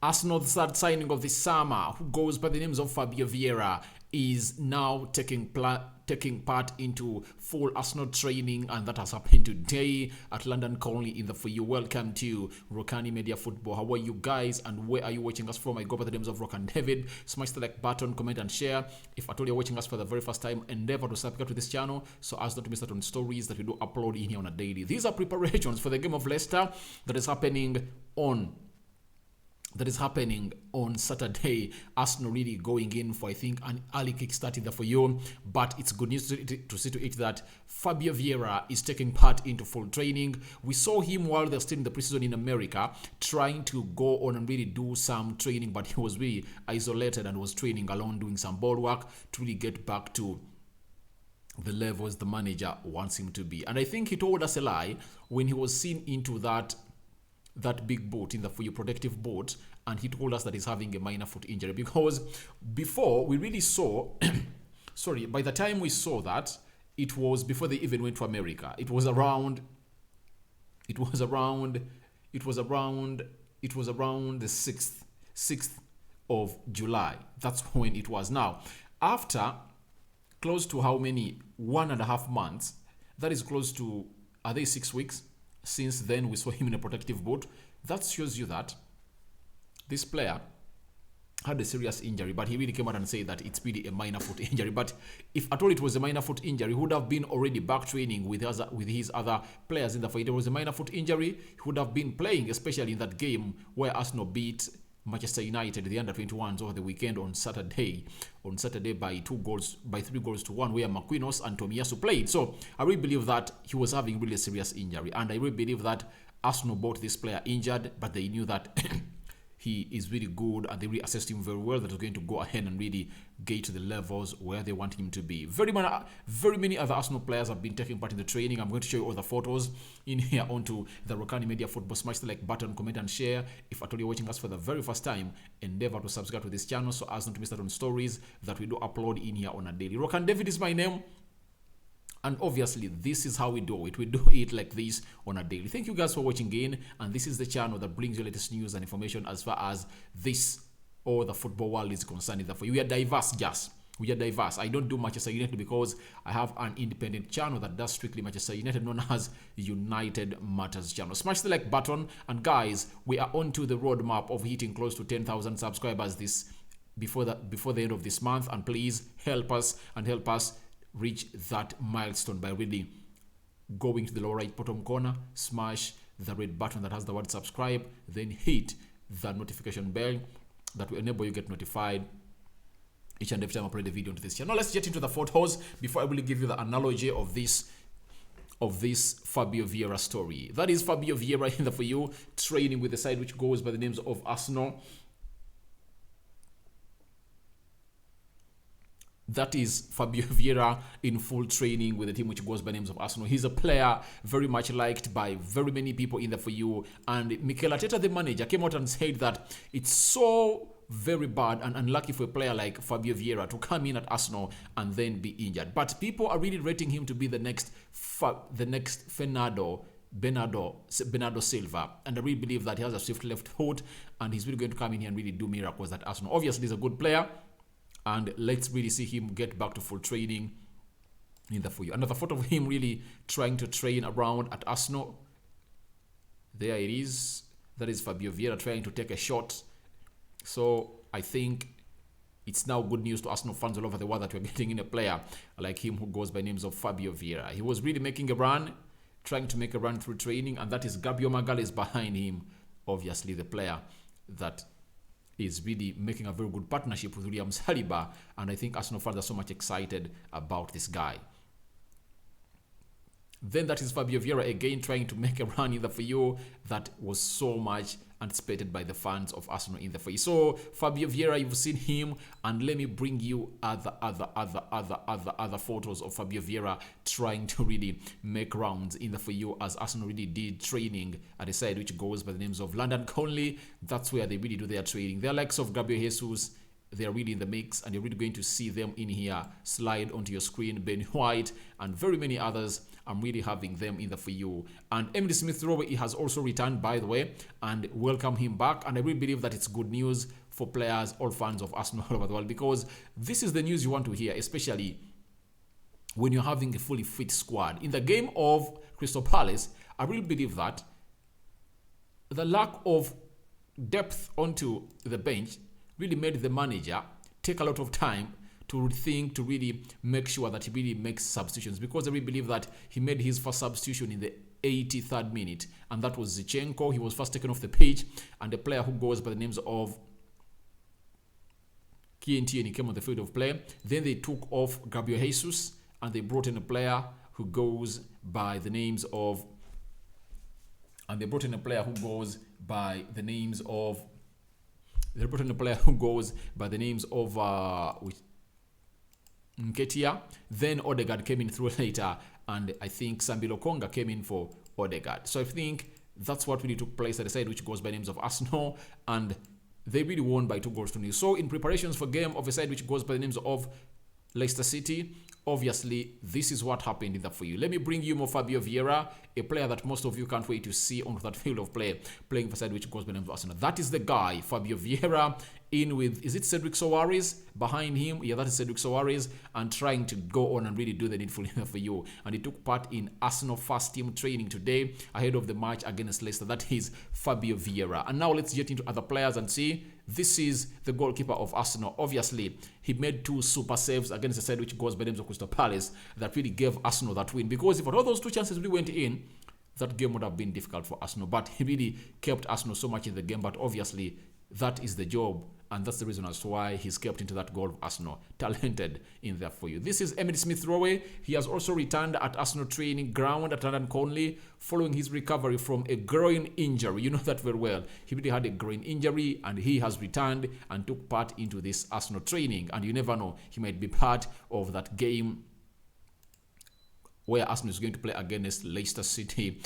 Arsenal's third signing of the summer, who goes by the names of Fabio Vieira, is now taking part into full Arsenal training, and that has happened today at London Colney in the For You. Welcome to Rokani Media Football. How are you guys, and where are you watching us from? I go by the names of Rock and David. Smash the like button, comment and share. If at all you're watching us for the very first time, endeavor to subscribe to this channel so as not to miss out on stories that we do upload in here on a daily. These are preparations for the game of Leicester that is happening on Saturday. Arsenal really going in for, I think, an early kickstart in the For You. But it's good news to see to it that Fabio Vieira is taking part into full training. We saw him while they're still in the preseason in America, trying to go on and really do some training, but he was really isolated and was training alone, doing some ball work to really get back to the levels the manager wants him to be. And I think he told us a lie when he was seen into that big boat in the For You protective boat, and he told us that he's having a minor foot injury, because before we really saw by the time we saw that, it was before they even went to America. It was around the 6th of July. That's when it was. Now, after close to how many 1.5 months, that is close to, are they 6 weeks since then we saw him in a protective boat? That shows you that this player had a serious injury, but he really came out and said that it's really a minor foot injury. But if at all it was a minor foot injury, he would have been already back training with his other players in the fight. There was a minor foot injury, he would have been playing, especially in that game where Arsenal beat Manchester United, the under-21s, over the weekend on Saturday by 3 goals to 1, where Marquinhos and Tomiyasu played. So I really believe that he was having really a serious injury, and I really believe that Arsenal bought this player injured, but they knew that he is really good, and they really assessed him very well, that was going to go ahead and really get to the levels where they want him to be. Very many other Arsenal players have been taking part in the training. I'm going to show you all the photos in here onto the Rokani Media Football. Smash the like button, comment and share. If at all you're watching us for the very first time, endeavor to subscribe to this channel so as not to miss out on stories that we do upload in here on a daily. Rock and David is my name. And obviously, this is how we do it. We do it like this on a daily. Thank you guys for watching again. And this is the channel that brings you latest news and information as far as this or the football world is concerned. Therefore, we are diverse, just. We are diverse. I don't do Manchester United because I have an independent channel that does strictly Manchester United, known as United Matters channel. Smash the like button. And guys, we are on to the roadmap of hitting close to 10,000 subscribers before the end of this month. And please help us reach that milestone by really going to the lower right bottom corner, smash the red button that has the word subscribe, then hit the notification bell that will enable you get notified each and every time I upload a video into this channel. Now let's get into the photos before I really give you the analogy of this Fabio Vieira story. That is Fabio Vieira in the For You training with the side which goes by the names of Arsenal. That is Fabio Vieira in full training with the team which goes by names of Arsenal. He's a player very much liked by very many people in the For You. And Mikel Arteta, the manager, came out and said that it's so very bad and unlucky for a player like Fabio Vieira to come in at Arsenal and then be injured. But people are really rating him to be the next Bernardo Silva, and I really believe that he has a swift left foot and he's really going to come in here and really do miracles at Arsenal. Obviously, he's a good player, and let's really see him get back to full training in the For You. Another photo of him really trying to train around at Arsenal. There it is. That is Fabio Vieira trying to take a shot. So I think it's now good news to Arsenal fans all over the world that we're getting in a player like him who goes by names of Fabio Vieira. He was really making a run, trying to make a run through training, and that is Gabriel Magalhaes behind him. Obviously, the player that is really making a very good partnership with William Saliba, and I think Arsenal fans are so much excited about this guy. Then that is Fabio Vieira again trying to make a run in the For You that was so much anticipated by the fans of Arsenal in the For You. So Fabio Vieira, you've seen him, and let me bring you other photos of Fabio Vieira trying to really make rounds in the For You, as Arsenal really did training at a side which goes by the names of London Colney. That's where they really do their training. They're likes of Gabriel Jesus. They're really in the mix, and you're really going to see them in here slide onto your screen. Ben White and very many others I'm really having them in there for you. And Emily Smith-Rowe, he has also returned, by the way, and welcome him back. And I really believe that it's good news for players, all fans of Arsenal all over the world, because this is the news you want to hear, especially when you're having a fully fit squad. In the game of Crystal Palace, I really believe that the lack of depth onto the bench really made the manager take a lot of time to think, to really make sure that he really makes substitutions, because I really believe that he made his first substitution in the 83rd minute, and that was Zinchenko. He was first taken off the pitch, and the player who goes by the names of Kienti, and he came on the field of play. Then they took off Gabriel Jesus, and they brought in a player who goes by the names of Nketiah. Then Odegaard came in through later, and I think Sambi Lokonga came in for Odegaard. So I think that's what really took place at the side which goes by names of Arsenal, and they really won by 2-0. So in preparations for game of a side which goes by the names of Leicester City, obviously this is what happened in that for you. Let me bring you more Fabio Vieira, a player that most of you can't wait to see on that field of play, playing for side which goes by the name of Arsenal. That is the guy, Fabio Vieira, in with, is it Cedric Soares behind him? Yeah, that is Cedric Soares, and trying to go on and really do the needful for you. And he took part in Arsenal first team training today ahead of the match against Leicester. That is Fabio Vieira. And now let's get into other players and see. This is the goalkeeper of Arsenal. Obviously, he made 2 super saves against the side which goes by the names of Crystal Palace that really gave Arsenal that win. Because if all those 2 chances really went in, that game would have been difficult for Arsenal. But he really kept Arsenal so much in the game. But obviously, that is the job. And that's the reason as to why he's kept into that goal of Arsenal. Talented in there for you. This is Emily Smith-Rowe. He has also returned at Arsenal training ground at London Colney following his recovery from a groin injury. You know that very well. He really had a groin injury, and he has returned and took part into this Arsenal training. And you never know, he might be part of that game where Arsenal is going to play against Leicester City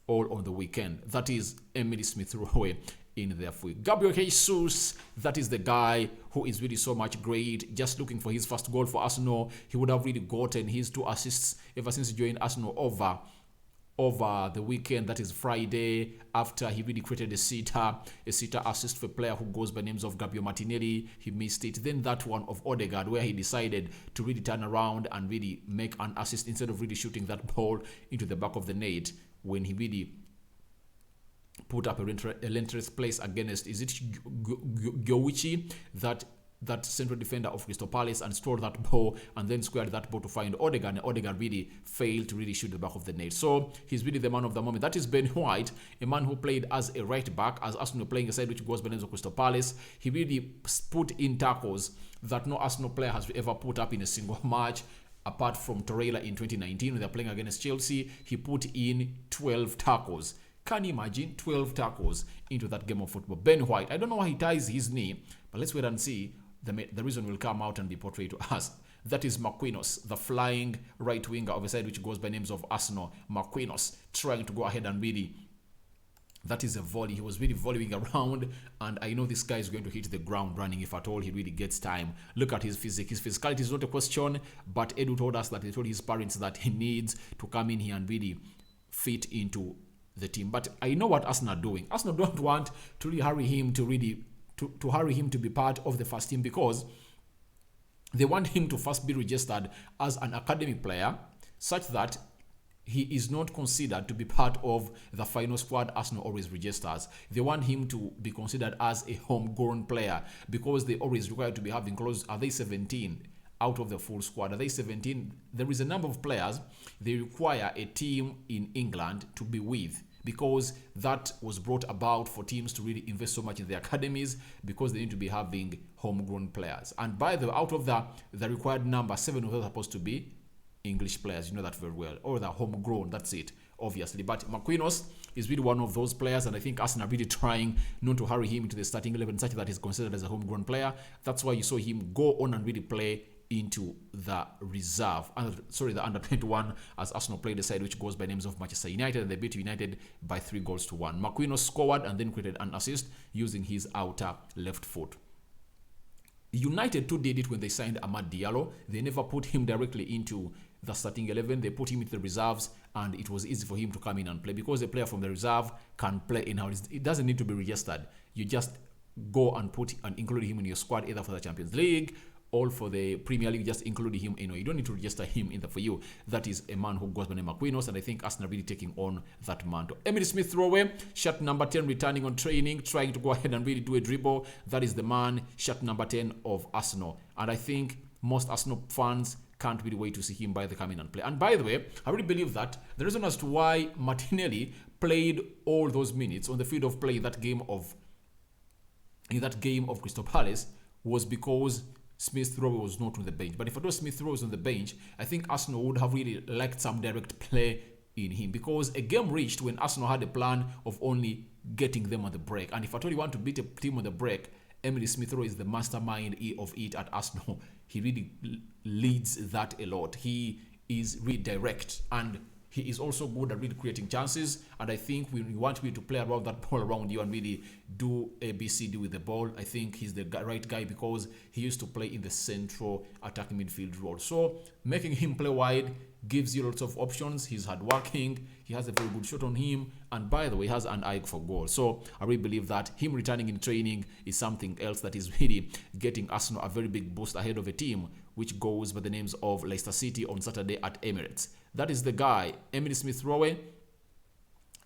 all on the weekend. That is Emily Smith-Rowe in there for you. Gabriel Jesus, that is the guy who is really so much great. Just looking for his first goal for Arsenal. He would have really gotten his 2 assists ever since he joined Arsenal over the weekend. That is Friday, after he really created a sitter assist for a player who goes by names of Gabriel Martinelli. He missed it. Then that one of Odegaard, where he decided to really turn around and really make an assist instead of really shooting that ball into the back of the net, when he really put up a relentless place against, is it Gyowichi, that central defender of Crystal Palace, and scored that ball and then squared that ball to find Odegaard, and Odegaard really failed to really shoot the back of the net. So he's really the man of the moment. That is Ben White, a man who played as a right back, as Arsenal playing a side which goes by the names of Crystal Palace. He really put in tackles that no Arsenal player has ever put up in a single match, apart from Torreira in 2019 when they're playing against Chelsea. He put in 12 tackles. Can you imagine 12 tackles into that game of football? Ben White, I don't know why he ties his knee, but let's wait and see. The reason will come out and be portrayed to us. That is Marquinhos, the flying right winger of a side which goes by names of Arsenal. Marquinhos trying to go ahead and really, that is a volley. He was really volleying around, and I know this guy is going to hit the ground running if at all he really gets time. Look at his physique. His physicality is not a question, but Edu told us that he told his parents that he needs to come in here and really fit into the team. But I know what Arsenal are doing. Arsenal don't want to really hurry him to hurry him to be part of the first team, because they want him to first be registered as an academy player, such that he is not considered to be part of the final squad Arsenal always registers. They want him to be considered as a homegrown player, because they always require to be having close, are they 17 out of the full squad? Are they 17? There is a number of players they require a team in England to be with, because that was brought about for teams to really invest so much in their academies, because they need to be having homegrown players. And by the way, out of the required number, 7 of those are supposed to be English players. You know that very well. Or the homegrown, that's it, obviously. But Marquinhos is really one of those players, and I think Arsenal are really trying not to hurry him into the starting 11 such that he's considered as a homegrown player. That's why you saw him go on and really play into the reserve, the under 21, as Arsenal played the side which goes by names of Manchester United, and they beat United by 3-1. Marquinhos scored and then created an assist using his outer left foot. United too did it when they signed Amad Diallo. They never put him directly into the starting 11. They put him into the reserves, and it was easy for him to come in and play because a player from the reserve can play in-house. It doesn't need to be registered. You just go and put and include him in your squad, either for the Champions League or for the Premier League. Just include him in. You don't need to register him in the for you. That is a man who goes by the name of Marquinhos, and I think Arsenal really taking on that mantle. Emile Smith Rowe, shirt number 10, returning on training, trying to go ahead and really do a dribble. That is the man, shirt number 10 of Arsenal. And I think most Arsenal fans can't really wait to see him by the come in and play. And by the way, I really believe that the reason as to why Martinelli played all those minutes on the field of play in that game of Crystal Palace was because Smith Rowe was not on the bench. But if it was Smith Rowe was on the bench, I think Arsenal would have really liked some direct play in him, because a game reached when Arsenal had a plan of only getting them on the break. And if at all you want to beat a team on the break, Emile Smith Rowe is the mastermind of it at Arsenal. He really leads that a lot. He is really direct, and he is also good at really creating chances. And I think when you want to play around that ball around you and really do ABCD with the ball, I think he's the right guy, because he used to play in the central attacking midfield role. So making him play wide gives you lots of options. He's hardworking. He has a very good shot on him. And by the way, he has an eye for goal. So I really believe that him returning in training is something else that is really getting Arsenal a very big boost ahead of a team which goes by the names of Leicester City on Saturday at Emirates. That is the guy, Emile Smith Rowe.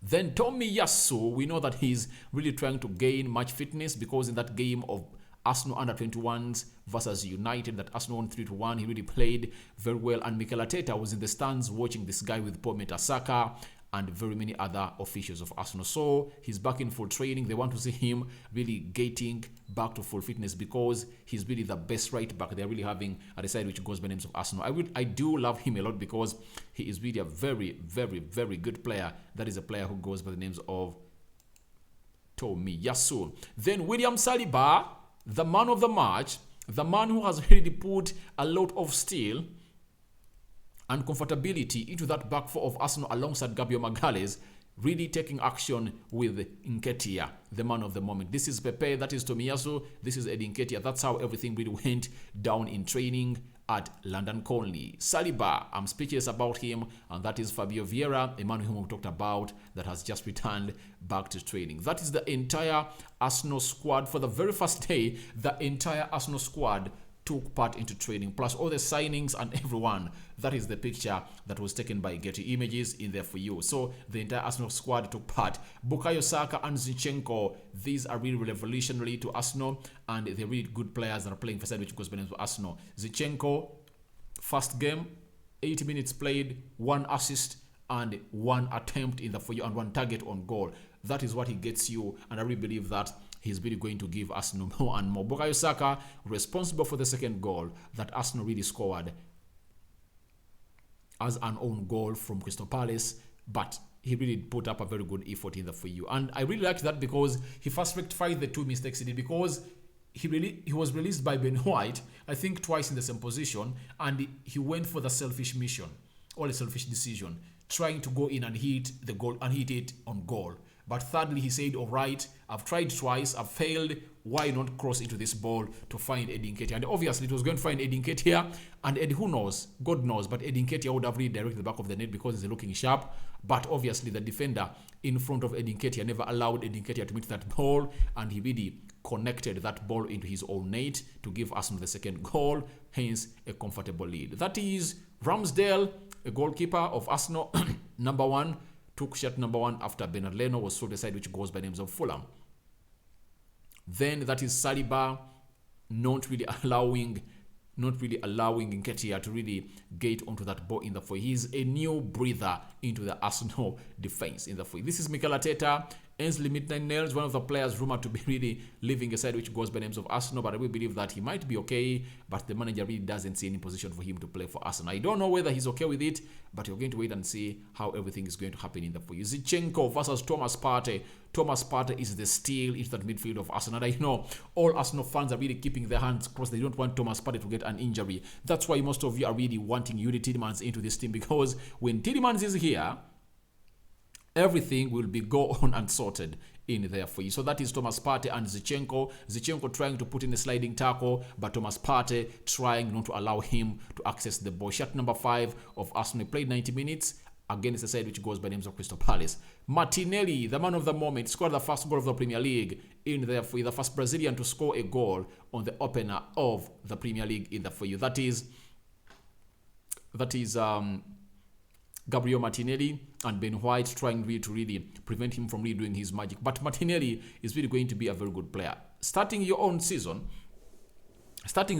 Then Tomiyasu, we know that he's really trying to gain match fitness, because in that game of Arsenal under-21s versus United that Arsenal won 3-1, he really played very well. And Mikel Arteta was in the stands watching this guy with Paul Mertesacker and very many other officials of Arsenal. So he's back in full training. They want to see him really getting back to full fitness, because he's really the best right back they're really having at the side which goes by names of Arsenal. I do love him a lot, because he is really a very, very, very good player. That is a player who goes by the names of Tomiyasu. Then William Saliba, the man of the match, the man who has really put a lot of steel and comfortability into that back four of Arsenal alongside Gabriel Magalhaes, really taking action with Nketiah, the man of the moment. This is Pepe, that is Tomiyasu, this is Eddie Nketiah. That's how everything really went down in training at London Colney. Saliba, I'm speechless about him, and that is Fabio Vieira, a man whom we talked about, that has just returned back to training. That is the entire Arsenal squad. For the very first day, the entire Arsenal squad took part into training, plus all the signings and everyone. That is the picture that was taken by Getty Images in there for you. So the entire Arsenal squad took part. Bukayo Saka and Zinchenko, these are really revolutionary to Arsenal, and they're really good players that are playing for side which goes by names of Arsenal. Zinchenko, first game, 80 minutes played, 1 assist and 1 attempt in the for you and 1 target on goal. That is what he gets you, and I really believe that he's really going to give Arsenal more and more. Bukayo Saka, responsible for the second goal that Arsenal really scored as an own goal from Crystal Palace, but he really put up a very good effort in the for you. And I really liked that, because he first rectified the 2 mistakes he did, because he was released by Ben White, I think twice in the same position, and he went for the selfish mission, or a selfish decision, trying to go in and hit the goal and hit it on goal. But thirdly, he said, all right, I've tried twice, I've failed, why not cross into this ball to find Eddie Nketiah? And obviously, it was going to find Eddie Nketiah, and Eddie, who knows, God knows, but Eddie Nketiah would have redirected the back of the net because he's looking sharp. But obviously, the defender in front of Eddie Nketiah never allowed Eddie Nketiah to meet that ball, and he really connected that ball into his own net to give Arsenal the second goal, hence a comfortable lead. That is Ramsdale, a goalkeeper of Arsenal, number 1, took shirt number 1 after Bernard Leno was sold aside, which goes by names of Fulham. Then that is Saliba, not really allowing Nketiah to really get onto that ball in the foot. He's a new breather into the Arsenal defense in the foot. This is Mikel Arteta. Ainsley Maitland-Niles, one of the players rumored to be really leaving a side which goes by names of Arsenal, but I will believe that he might be okay, but the manager really doesn't see any position for him to play for Arsenal. I don't know whether he's okay with it, but you're going to wait and see how everything is going to happen in the for you. Zinchenko versus Thomas Partey. Thomas Partey is the steal into that midfield of Arsenal. And I know all Arsenal fans are really keeping their hands crossed. They don't want Thomas Partey to get an injury. That's why most of you are really wanting Yuri Tielemans into this team, because when Tielemans is here, everything will be go on and sorted. in there for you. So that is Thomas Partey and Zinchenko. Zinchenko trying to put in a sliding tackle, but Thomas Partey trying not to allow him to access the ball. Shot number 5 of Arsenal played 90 minutes against the side which goes by names of Crystal Palace. Martinelli, the man of the moment, scored the first goal of the Premier League in there for you. The first Brazilian to score a goal on the opener of the Premier League in there for you. That is Gabriel Martinelli, and Ben White trying really to really prevent him from really doing his magic. But Martinelli is really going to be a very good player. Starting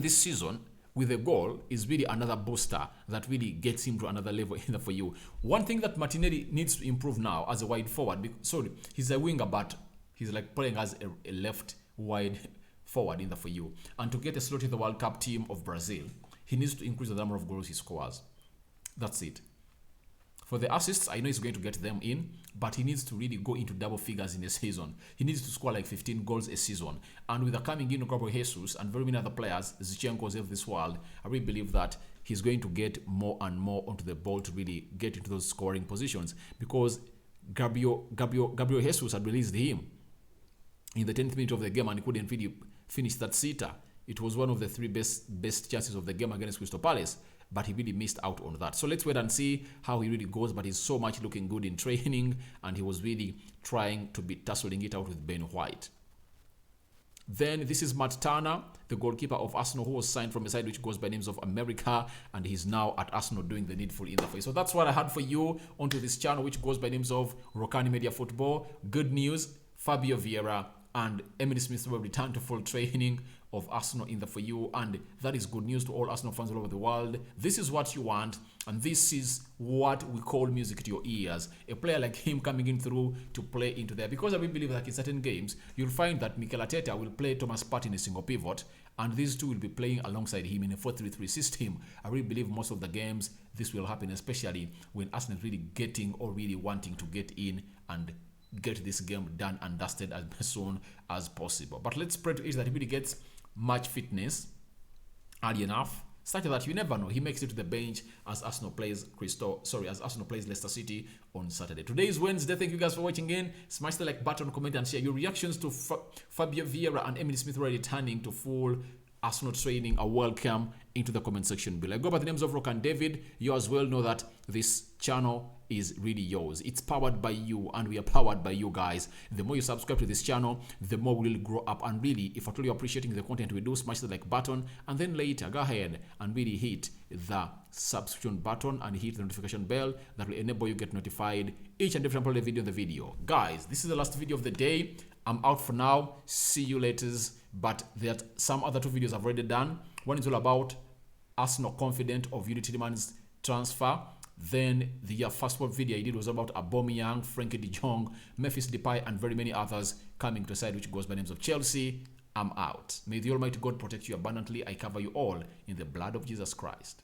this season with a goal is really another booster that really gets him to another level in for you. One thing that Martinelli needs to improve now as a wide forward, he's a winger, but he's like playing as a left wide forward in for you. And to get a slot in the World Cup team of Brazil, he needs to increase the number of goals he scores. That's it. For the assists, I know he's going to get them in, but he needs to really go into double figures in a season. He needs to score like 15 goals a season. And with the coming in of Gabriel Jesus and very many other players, Zinchenko's of this world, I really believe that he's going to get more and more onto the ball to really get into those scoring positions, because Gabriel Jesus had released him in the 10th minute of the game and he couldn't really finish that sitter. It was one of the 3 best chances of the game against Crystal Palace, but he really missed out on that. So let's wait and see how he really goes, but he's so much looking good in training, and he was really trying to be tussling it out with Ben White. Then this is Matt Turner, the goalkeeper of Arsenal, who was signed from a side which goes by names of America, and he's now at Arsenal doing the needful in the face. So that's what I had for you onto this channel, which goes by names of Rokani Media Football. Good news, Fabio Vieira and Emily Smith will return to full training of Arsenal in the for you, and that is good news to all Arsenal fans all over the world. This is what you want, and this is what we call music to your ears. A player like him coming in through to play into there, because I really believe that in certain games you'll find that Mikel Arteta will play Thomas Partey in a single pivot, and these two will be playing alongside him in a 4-3-3 system. I really believe most of the games this will happen, especially when Arsenal is really getting or really wanting to get in and get this game done and dusted as soon as possible. But let's pray to it that he really gets much fitness early enough, such that you never know, he makes it to the bench as Arsenal plays Leicester City on Saturday. Today is Wednesday. Thank you guys for watching in. Smash the like button, comment and share your reactions to Fabio Vieira and Emily Smith returning to full Arsenal training. Are welcome into the comment section below. I go by the names of Rock and David. You as well know that this channel is really yours. It's powered by you, and we are powered by you guys. The more you subscribe to this channel, the more we will grow up. And really, if at all you're appreciating the content we do, smash the like button, and then later go ahead and really hit the subscription button and hit the notification bell that will enable you get notified each and every time I upload a video on the video. Guys, this is the last video of the day. I'm out for now. See you later. But there are some other 2 videos I've already done. One is all about Arsenal confident of Yuri Tielemans' transfer. Then the first video I did was about Aubameyang, Frankie de Jong, Memphis Depay, and very many others coming to a side which goes by names of Chelsea. I'm out. May the Almighty God protect you abundantly. I cover you all in the blood of Jesus Christ.